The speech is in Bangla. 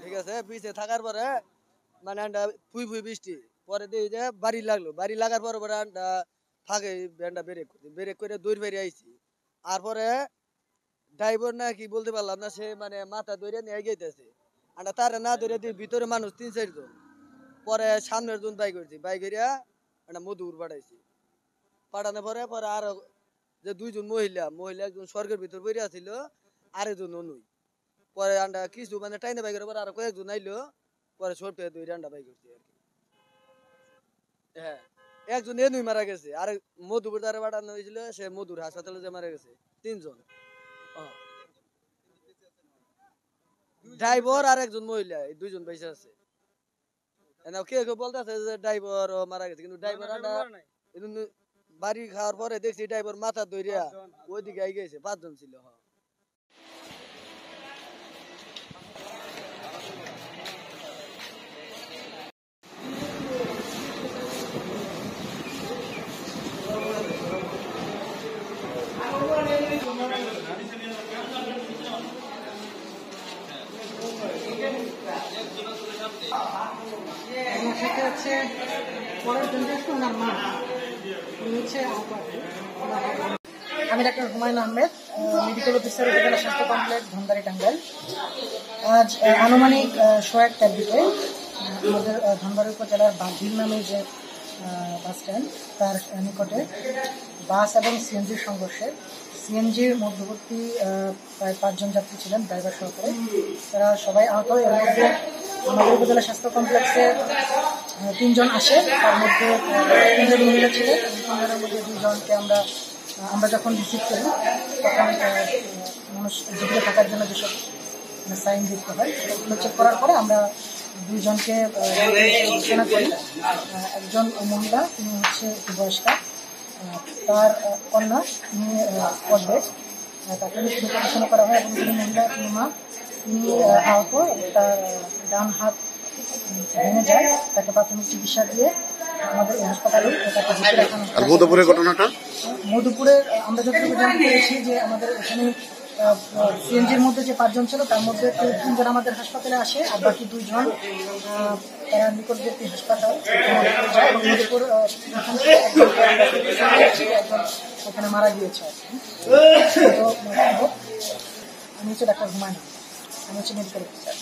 ঠিক আছে, পিছে থাকার পরে মানে ফুই ফুই বৃষ্টি পরে দিয়ে যে বাড়ি লাগলো, বাড়ি লাগার পরে পরে থাকে ব্যান্ডটা ব্রেক করে দৌড় বেরিয়ে আইছি। আর পরে ড্রাইভার না কি বলতে পারলাম না, সে মানে মাথা ধরে নিয়ে গেতেছে, আর তারা না ধরে দিয়ে ভিতরে মানুষ 3-4 জন। পরে সামনের জন বাইক করছি, বাইক করিয়া একটা মধুপুর পাঠাইছি। পাঠানোর পরে পরে আরো যে 2 জন মহিলা একজন স্বর্গের ভিতর বেরিয়ে ছিল, আরেকজন অনুই। পরে আন্ডা কিছু মানে টাইনে বাইক করে আরো কয়েকজন আইলো, পরে ছোট 2 রান্ডা বাইক করছি আর কি। হ্যাঁ, একজন এনুই মারা গেছে, আর মধুপুর দ্বারা পাঠানো হয়েছিল, সে মধুর হাসপাতালে যে মারা গেছে 3 জন। ড্রাইভার আর একজন মহিলা, এই 2 জন বেঁচে আছে। কেউ কেউ বলতেছে যে ড্রাইভার মারা গেছে, কিন্তু ড্রাইভার বাড়ি খাওয়ার পরে দেখছি ড্রাইভার মাথা ধরিয়া ওইদিকে আই গেছে, 5 জন ছিল। আমি doctor Humayun Ahmed, medical officer, উপজেলা স্বাস্থ্য কমপ্লেক্স, ধনবাড়ি, টাঙ্গাইল। আজ আনুমানিক 1:01টার দিকে আমাদের ধনবাড়ি উপজেলার বাঘিল নামে যে বাস স্ট্যান্ড, তার নিকটে বাস এবং সিএনজির সংঘর্ষে সিএনজির মধ্যবর্তী প্রায় 5 জন যাত্রী ছিলেন, ড্রাইভার সহকারে। তারা সবাই আহত। এর মধ্যে আমাদের উপজেলা স্বাস্থ্য কমপ্লেক্সে 3 জন আসে, তার মধ্যে 3 জন মহিলা ছিলেন। 3 জনের মধ্যে 2 জনকে আমরা যখন রিসিভ করি তখন মানুষ জীবিত থাকার জন্য যেসব সাইন দিতে হয় সেগুলো চেক করার পরে আমরা 2 জনকে ঘোষণা করি। একজন মহিলা, তিনি হচ্ছে বয়স্কা, তার কন্যা, তিনি পড়বে, তাকে ঘোষণা করা হয়। এবং তিনি মহিলা, তিনি মা, তিনি আহত, তার ডান হাত ভেঙে যায়, তাকে প্রাথমিক চিকিৎসা দিয়ে আমাদের হাসপাতালে তাকে ভর্তি রাখানো হয়। মধুপুরের ঘটনাটা, মধুপুরের আমরা যতটুকু জানতে পেরেছি যে আমাদের এখানে সিএনজির মধ্যে যে 5 জন ছিল, তার মধ্যে 3 জন আমাদের হাসপাতালে আসে, আর বাকি 2 জন তারা নিকটবর্তী হাসপাতাল যায়। এবং মধুপুর একজন ওখানে মারা গিয়েছে। আমি হচ্ছে ডাক্তার হুমায়ুন, আমি হচ্ছে মেডিকেল অফিসার।